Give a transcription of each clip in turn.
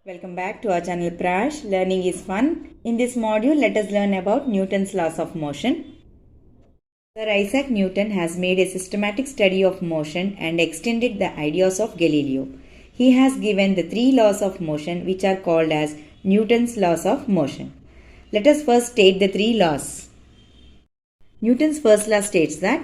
Welcome back to our channel Prash. Learning is fun. In this module, let us learn about Newton's laws of motion. Sir Isaac Newton has made a systematic study of motion and extended the ideas of Galileo. He has given the three laws of motion which are called as Newton's laws of motion. Let us first state the three laws. Newton's first law states that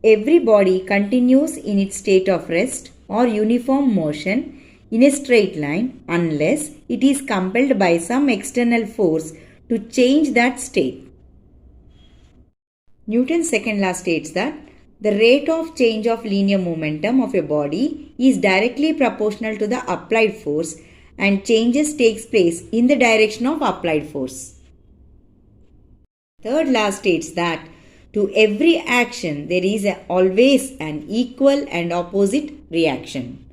every body continues in its state of rest or uniform motion in a straight line unless it is compelled by some external force to change that state. Newton's second law states that the rate of change of linear momentum of a body is directly proportional to the applied force and changes takes place in the direction of applied force. Third law states that to every action there is always an equal and opposite reaction.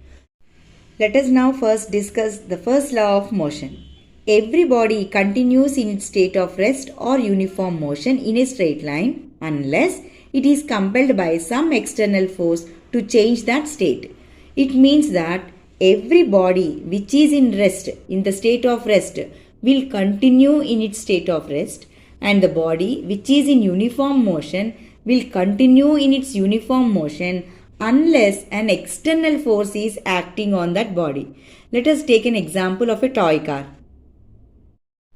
Let us now first discuss the first law of motion. Every body continues in its state of rest or uniform motion in a straight line unless it is compelled by some external force to change that state. It means that every body which is in rest, in the state of rest, will continue in its state of rest, and the body which is in uniform motion will continue in its uniform motion unless an external force is acting on that body. Let us take an example of a toy car.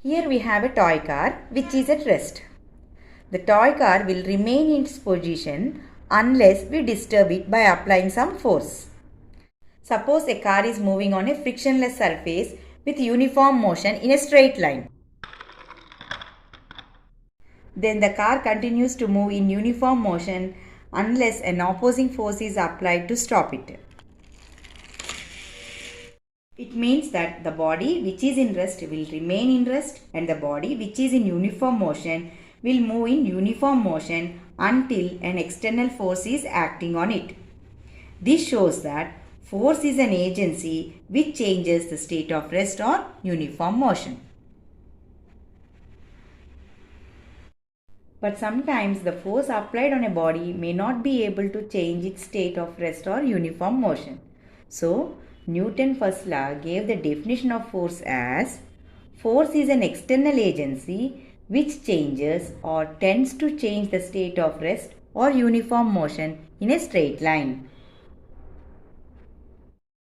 Here we have a toy car which is at rest. The toy car will remain in its position unless we disturb it by applying some force. Suppose a car is moving on a frictionless surface with uniform motion in a straight line. Then the car continues to move in uniform motion unless an opposing force is applied to stop it. It means that the body which is in rest will remain in rest and the body which is in uniform motion will move in uniform motion until an external force is acting on it. This shows that force is an agency which changes the state of rest or uniform motion. But sometimes the force applied on a body may not be able to change its state of rest or uniform motion. So, Newton's first law gave the definition of force as force is an external agency which changes or tends to change the state of rest or uniform motion in a straight line.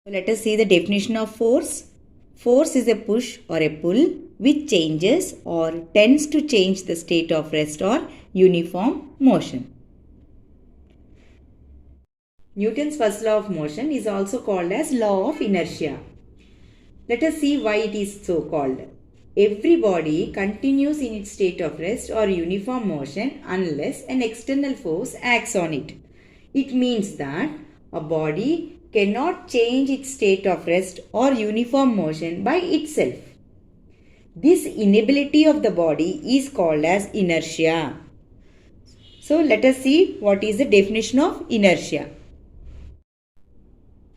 So let us see the definition of force. Force is a push or a pull which changes or tends to change the state of rest or uniform motion. Newton's first law of motion is also called as law of inertia. Let us see why it is so called. Every body continues in its state of rest or uniform motion unless an external force acts on it. It means that a body cannot change its state of rest or uniform motion by itself. This inability of the body is called as inertia. So let us see what is the definition of inertia.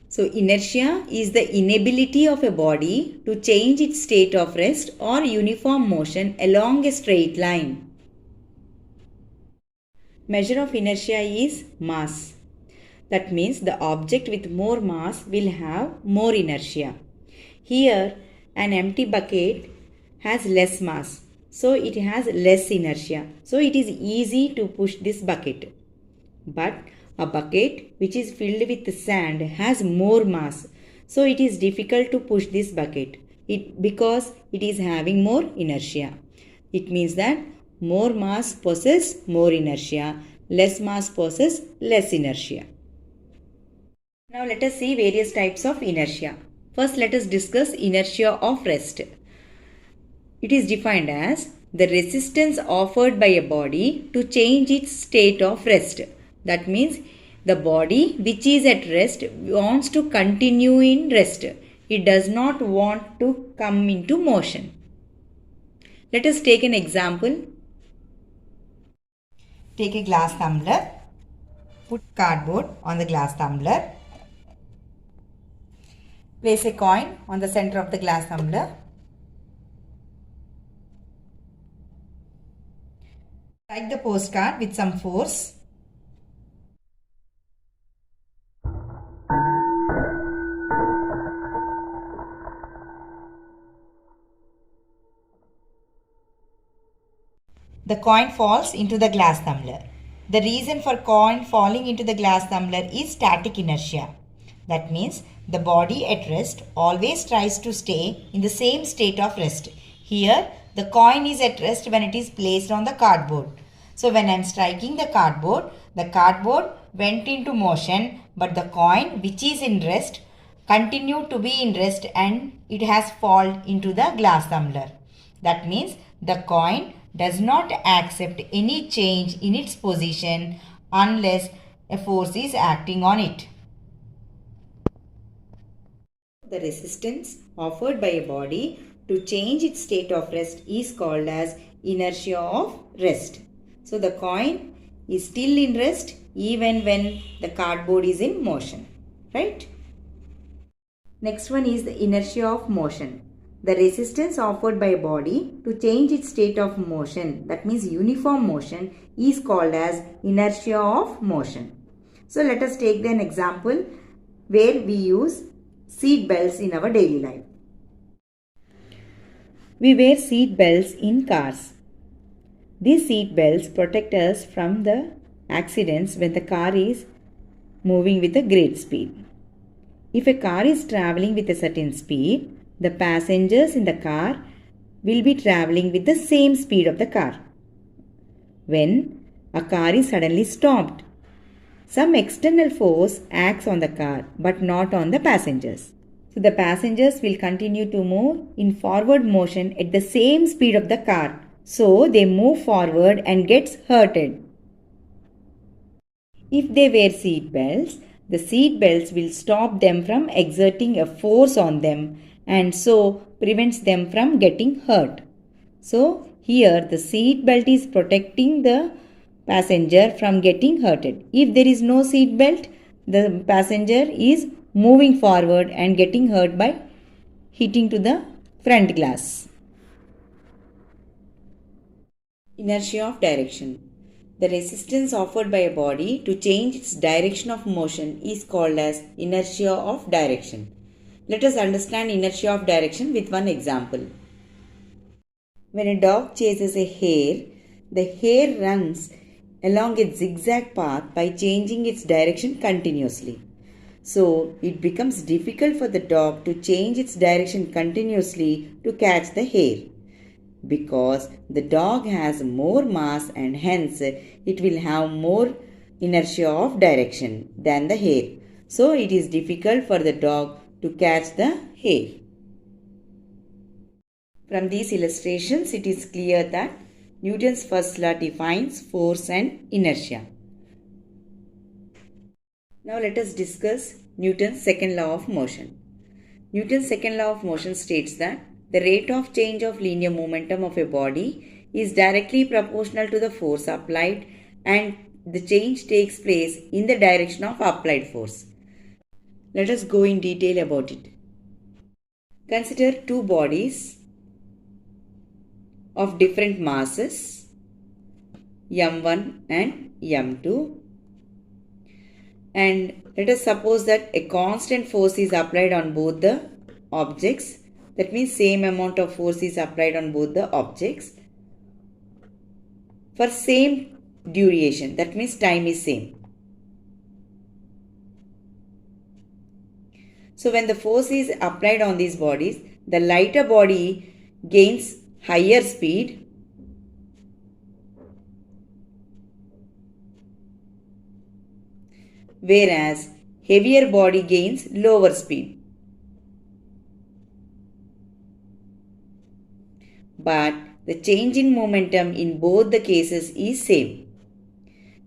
So inertia is the inability of a body to change its state of rest or uniform motion along a straight line. Measure of inertia is mass. That means the object with more mass will have more inertia. Here an empty bucket has less mass, so it has less inertia. So it is easy to push this bucket. But a bucket which is filled with sand has more mass, so it is difficult to push this bucket because it is having more inertia. It means that more mass possesses more inertia, less mass possesses less inertia. Now let us see various types of inertia. First let us discuss inertia of rest. It is defined as the resistance offered by a body to change its state of rest. That means the body which is at rest wants to continue in rest. It does not want to come into motion. Let us take an example. Take a glass tumbler. Put cardboard on the glass tumbler. Place a coin on the center of the glass tumbler. Strike the postcard with some force. the coin falls into the glass tumbler. The reason for coin falling into the glass tumbler is static inertia. That means the body at rest always tries to stay in the same state of rest. Here, the coin is at rest when it is placed on the cardboard. So when I am striking the cardboard went into motion, but the coin which is in rest continued to be in rest and it has fallen into the glass tumbler. That means the coin does not accept any change in its position unless a force is acting on it. The resistance offered by a body to change its state of rest is called as inertia of rest. So the coin is still in rest even when the cardboard is in motion, right? Next one is the inertia of motion. The resistance offered by a body to change its state of motion, that means uniform motion, is called as inertia of motion. So let us take an example where we use seat belts in our daily life. We wear seat belts in cars. These seat belts protect us from the accidents when the car is moving with a great speed. If a car is traveling with a certain speed, the passengers in the car will be traveling with the same speed of the car. When a car is suddenly stopped, some external force acts on the car but not on the passengers. So the passengers will continue to move in forward motion at the same speed of the car. So they move forward and gets hurted. If they wear seat belts, the seat belts will stop them from exerting a force on them and so prevents them from getting hurt. So here the seat belt is protecting the passenger from getting hurted. If there is no seat belt, the passenger is moving forward and getting hurt by hitting to the front glass. Inertia of direction. The resistance offered by a body to change its direction of motion is called as inertia of direction. Let us understand inertia of direction with one example. When a dog chases a hare, the hare runs along a zigzag path by changing its direction continuously. So, it becomes difficult for the dog to change its direction continuously to catch the hare. Because the dog has more mass and hence it will have more inertia of direction than the hare. So, it is difficult for the dog to catch the hare. From these illustrations, it is clear that Newton's first law defines force and inertia. Now let us discuss Newton's second law of motion. Newton's second law of motion states that the rate of change of linear momentum of a body is directly proportional to the force applied and the change takes place in the direction of applied force. Let us go in detail about it. Consider two bodies of different masses, m1 and m2, and let us suppose that a constant force is applied on both the objects. That means same amount of force is applied on both the objects for same duration. That means time is same. So when the force is applied on these bodies, the lighter body gains higher speed whereas heavier body gains lower speed. But the change in momentum in both the cases is same.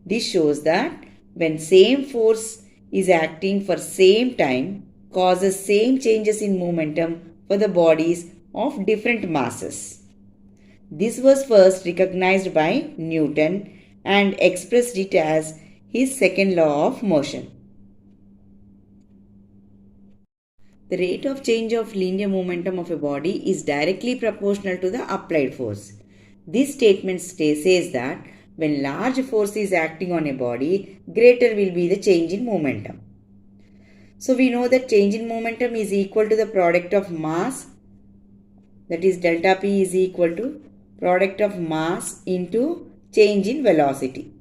This shows that when same force is acting for same time causes same changes in momentum for the bodies of different masses. This was first recognized by Newton and expressed it as his second law of motion. The rate of change of linear momentum of a body is directly proportional to the applied force. This statement says that when large force is acting on a body, greater will be the change in momentum. So we know that change in momentum is equal to the product of mass, that is delta P is equal to product of mass into change in velocity.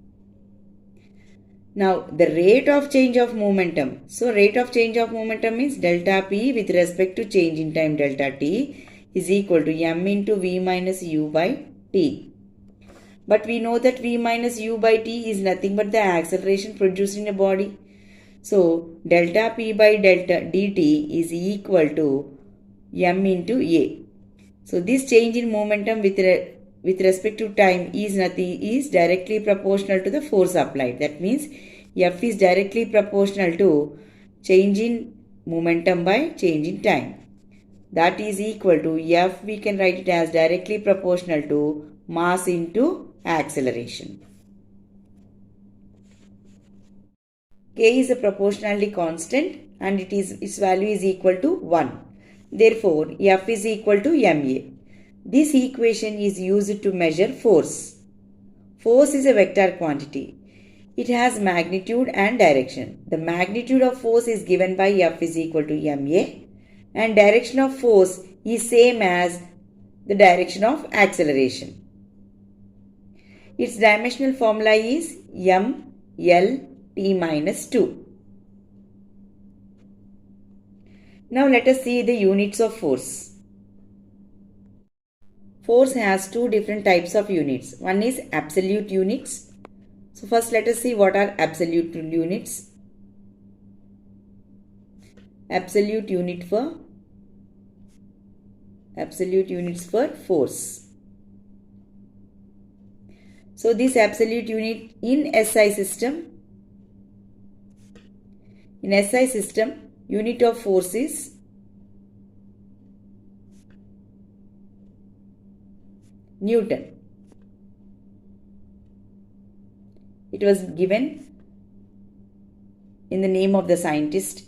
Now the rate of change of momentum. So rate of change of momentum means delta P with respect to change in time delta T is equal to m into v minus u by t. But we know that v minus u by t is nothing but the acceleration produced in a body. So delta P by delta dt is equal to m into a. So this change in momentum with respect to time is directly proportional to the force applied. That means F is directly proportional to change in momentum by change in time. That is equal to F, we can write it as directly proportional to mass into acceleration. K is a proportionality constant and its value is equal to 1. Therefore, F is equal to ma. This equation is used to measure force. Force is a vector quantity. It has magnitude and direction. The magnitude of force is given by F is equal to ma and direction of force is same as the direction of acceleration. Its dimensional formula is m L t minus 2. Now let us see the units of force. Force has two different types of units. One is absolute units. So first let us see what are absolute units. Absolute units for force. So this absolute unit in SI system. In SI system, unit of force is Newton. It was given in the name of the scientist.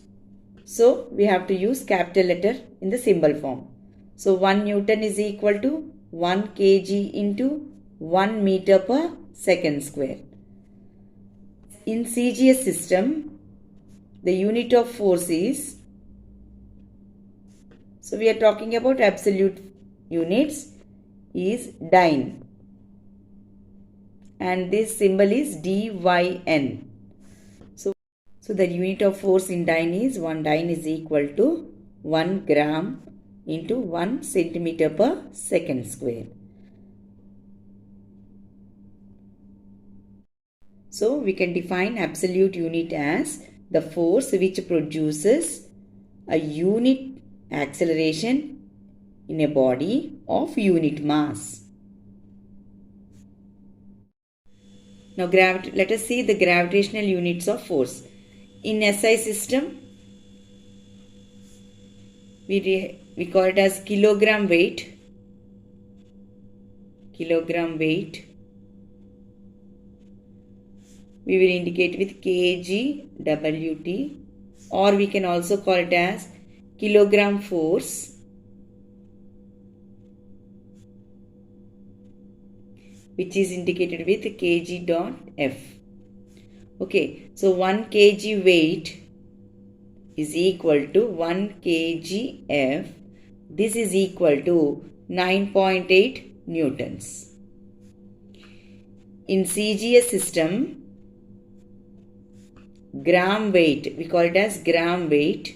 So we have to use capital letter in the symbol form. So 1 Newton is equal to 1 kg into 1 meter per second square. In CGS system, the unit of force is, so we are talking about absolute units, is dyne. And this symbol is dyn. So the unit of force in dyne is 1 dyne is equal to 1 gram into 1 centimeter per second square. So we can define absolute unit as the force which produces a unit acceleration in a body of unit mass. Now let us see the gravitational units of force. In SI system, we call it as kilogram weight. Kilogram weight. We will indicate with kg Wt, or we can also call it as kilogram force, which is indicated with kg dot F. Okay, so 1 kg weight is equal to 1 kg F. This is equal to 9.8 newtons. In CGS system, gram weight, we call it as gram weight,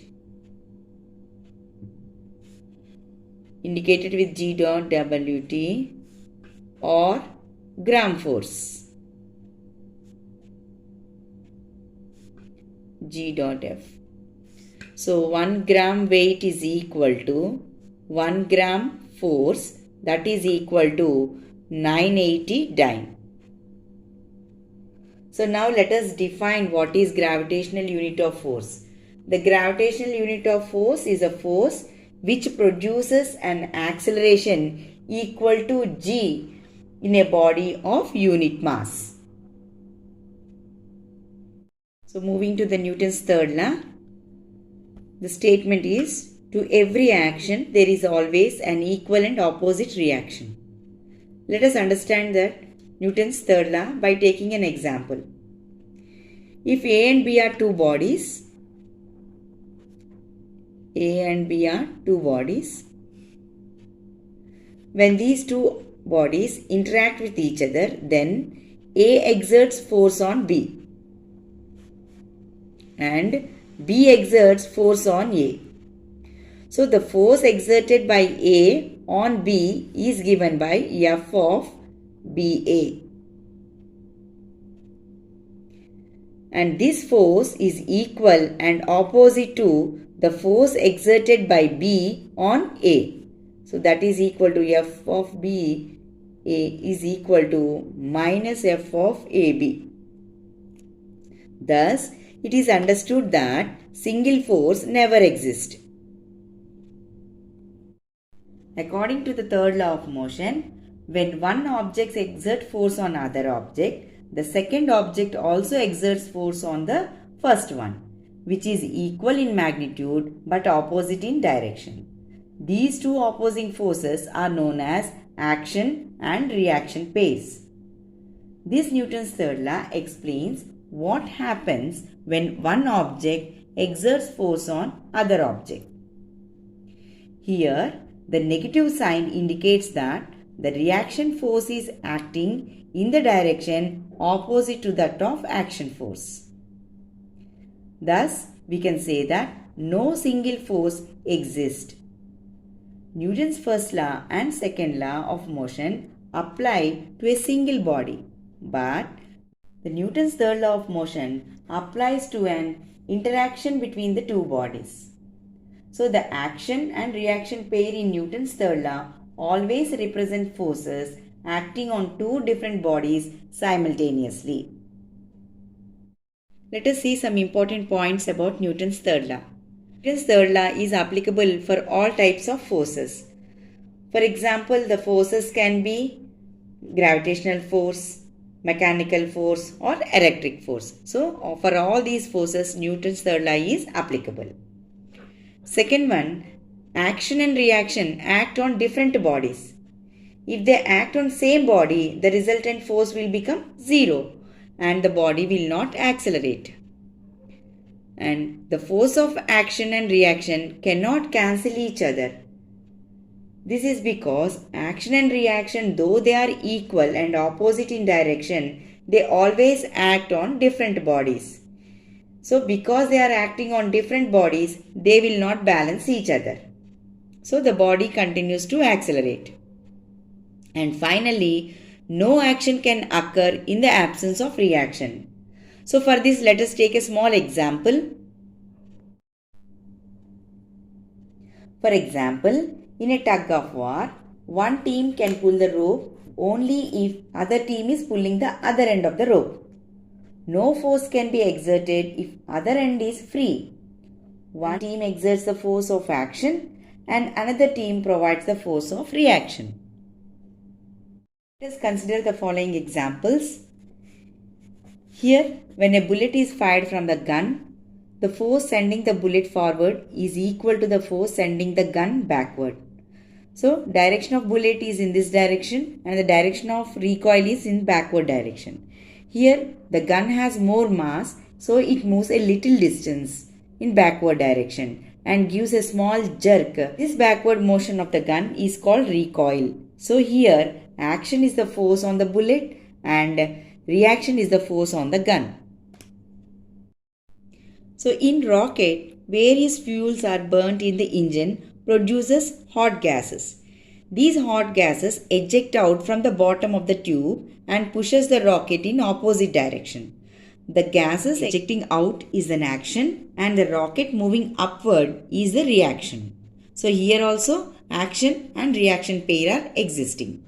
indicated with G dot Wt, or gram force, G dot F. So 1 gram weight is equal to 1 gram force, that is equal to 980 dyne. So now let us define what is gravitational unit of force. The gravitational unit of force is a force which produces an acceleration equal to g in a body of unit mass. So moving to the Newton's third law, the statement is, to every action there is always an equal and opposite reaction. Let us understand that Newton's third law by taking an example. If A and B are two bodies, when these two bodies interact with each other, then A exerts force on B and B exerts force on A. So the force exerted by A on B is given by F of BA. And this force is equal and opposite to the force exerted by B on A. So that is equal to F of B A is equal to minus F of AB. Thus, it is understood that single force never exists. According to the third law of motion, when one object exerts force on other object, the second object also exerts force on the first one, which is equal in magnitude but opposite in direction. These two opposing forces are known as action and reaction pairs. This Newton's third law explains what happens when one object exerts force on other object. Here, the negative sign indicates that the reaction force is acting in the direction opposite to that of action force. Thus, we can say that no single force exists. Newton's first law and second law of motion apply to a single body, but the Newton's third law of motion applies to an interaction between the two bodies. So the action and reaction pair in Newton's third law always represent forces acting on two different bodies simultaneously. Let us see some important points about Newton's third law. Newton's third law is applicable for all types of forces. For example, the forces can be gravitational force, mechanical force or electric force. So, for all these forces, Newton's third law is applicable. Second one, action and reaction act on different bodies. If they act on same body, the resultant force will become zero and the body will not accelerate. And the force of action and reaction cannot cancel each other. This is because action and reaction, though they are equal and opposite in direction, they always act on different bodies. So because they are acting on different bodies, they will not balance each other. So the body continues to accelerate. And finally, no action can occur in the absence of reaction. So for this, let us take a small example. For example, in a tug of war, one team can pull the rope only if other team is pulling the other end of the rope. No force can be exerted if other end is free. One team exerts the force of action and another team provides the force of reaction. Let us consider the following examples. Here, when a bullet is fired from the gun, the force sending the bullet forward is equal to the force sending the gun backward. So, direction of bullet is in this direction and the direction of recoil is in backward direction. Here, the gun has more mass, so it moves a little distance in backward direction and gives a small jerk. This backward motion of the gun is called recoil. So, here, action is the force on the bullet and reaction is the force on the gun. So in rocket, various fuels are burnt in the engine produces hot gases. These hot gases eject out from the bottom of the tube and pushes the rocket in opposite direction. The gases ejecting out is an action and the rocket moving upward is the reaction. So here also action and reaction pair are existing.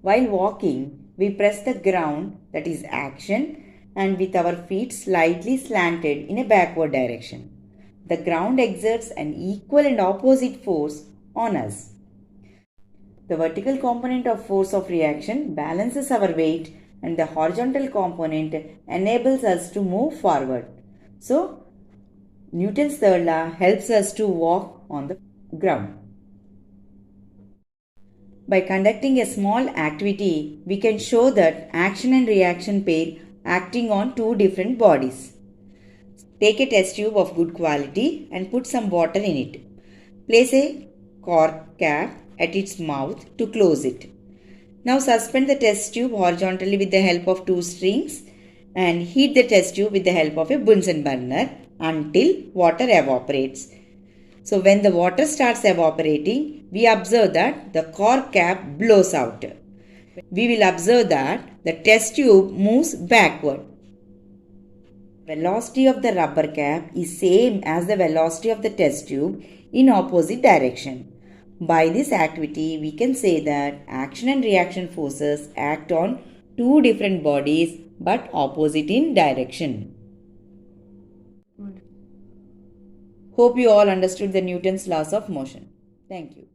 While walking, we press the ground, that is action, and with our feet slightly slanted in a backward direction. The ground exerts an equal and opposite force on us. The vertical component of force of reaction balances our weight and the horizontal component enables us to move forward. So, Newton's third law helps us to walk on the ground. By conducting a small activity, we can show that action and reaction pair acting on two different bodies. Take a test tube of good quality and put some water in it. Place a cork cap at its mouth to close it. Now suspend the test tube horizontally with the help of two strings and heat the test tube with the help of a Bunsen burner until water evaporates. So when the water starts evaporating, we observe that the cork cap blows out. We will observe that the test tube moves backward. Velocity of the rubber cap is same as the velocity of the test tube in opposite direction. By this activity, we can say that action and reaction forces act on two different bodies but opposite in direction. Hope you all understood the Newton's laws of motion. Thank you.